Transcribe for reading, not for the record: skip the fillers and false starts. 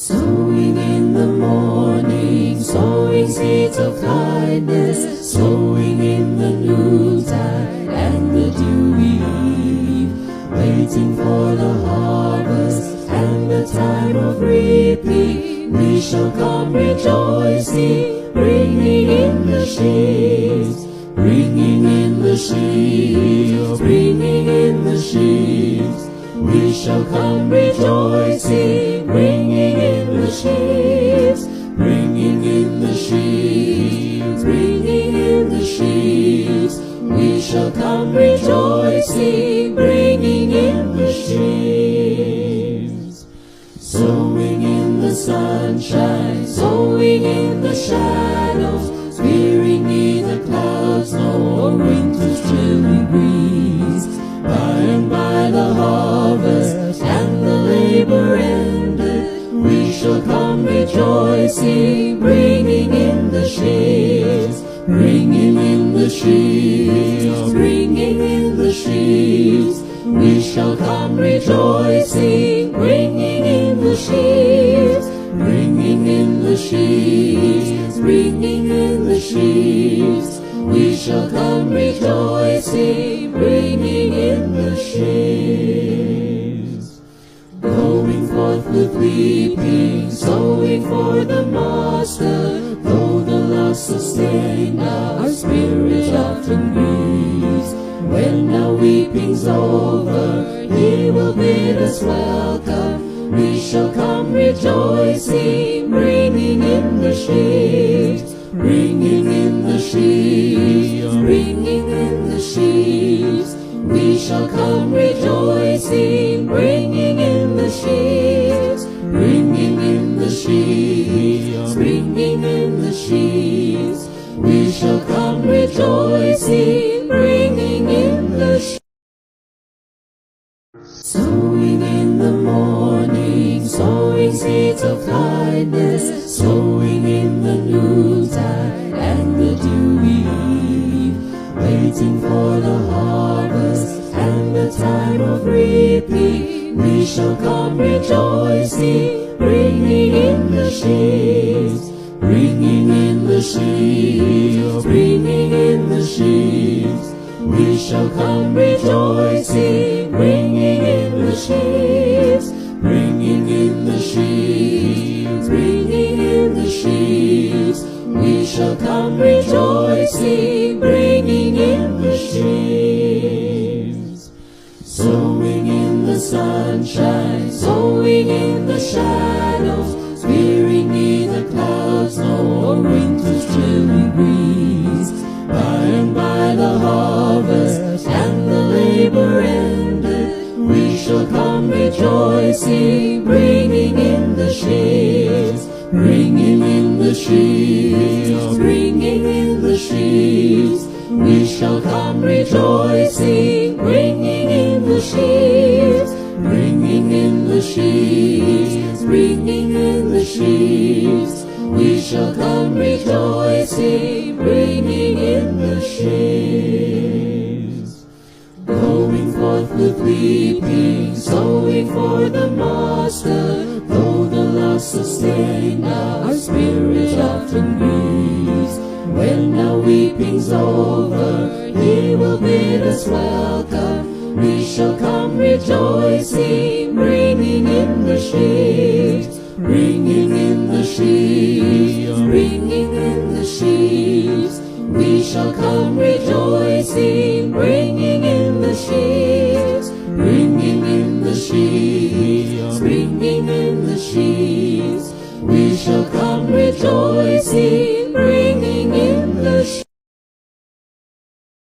Sowing in the morning, sowing seeds of kindness, sowing in the noontide and the dewy eve, waiting for the harvest and the time of reaping. We shall come rejoicing, bringing in the sheaves, bringing in the sheaves, bringing in the sheaves. We shall come rejoicing, bringing in the sheaves, bringing in the sheaves, bringing in the sheaves. We shall come rejoicing, bringing in the sheaves. Sowing in the sunshine, sowing in the shadows, fearing neither clouds nor winter's chilly breeze. By and by the harvest and the labor ended, we shall come rejoicing, bringing in the sheaves, bringing in the sheaves, bringing in the sheaves. We shall come rejoicing, bringing in the sheaves, bringing in the sheaves, bringing in the sheaves. We shall come rejoicing, bringing in the sheaves. Going forth with weeping, sowing for the Master, though the loss sustained our spirit often grieves. When our weeping's over, He will bid us welcome. We shall come rejoicing, bringing in the sheaves, bringing in the sheaves, bringing in the sheaves. We shall come rejoicing, bringing in the sheaves, bringing in the sheaves, bringing in the sheaves. We shall come rejoicing, bringing in the sheaves. Sowing in the morning, sowing seeds of kindness, sowing in the noontide and the dewy eve, waiting for the harvest and the time of reaping. We shall come rejoicing, bringing in the sheaves, bringing in the sheaves, bringing in the sheaves. We shall come rejoicing, bringing in the sheaves, bringing in the sheaves, bringing in the sheaves. We shall come rejoicing, bringing in the sheaves. Sowing in the sunshine, sowing in the shadows, fearing neither clouds nor winter's chilly breeze. By and by the harvest and the labor ended, we shall come rejoicing, bringing in the sheaves, bringing in the sheaves, bringing in the sheaves. We shall come rejoicing, bringing in the sheaves, bringing in the sheaves, bringing in the sheaves. We shall come rejoicing, bringing in the sheaves. Going forth with weeping, sowing for the Master, though the loss sustained our spirit often grieves. When our weeping's over, He will bid us welcome. We shall come rejoicing, bringing in the sheaves, bringing in the sheaves, bringing in the sheaves. We shall come rejoicing, bringing in the sheaves, bringing in the sheaves, bringing in the sheaves. We shall come rejoicing,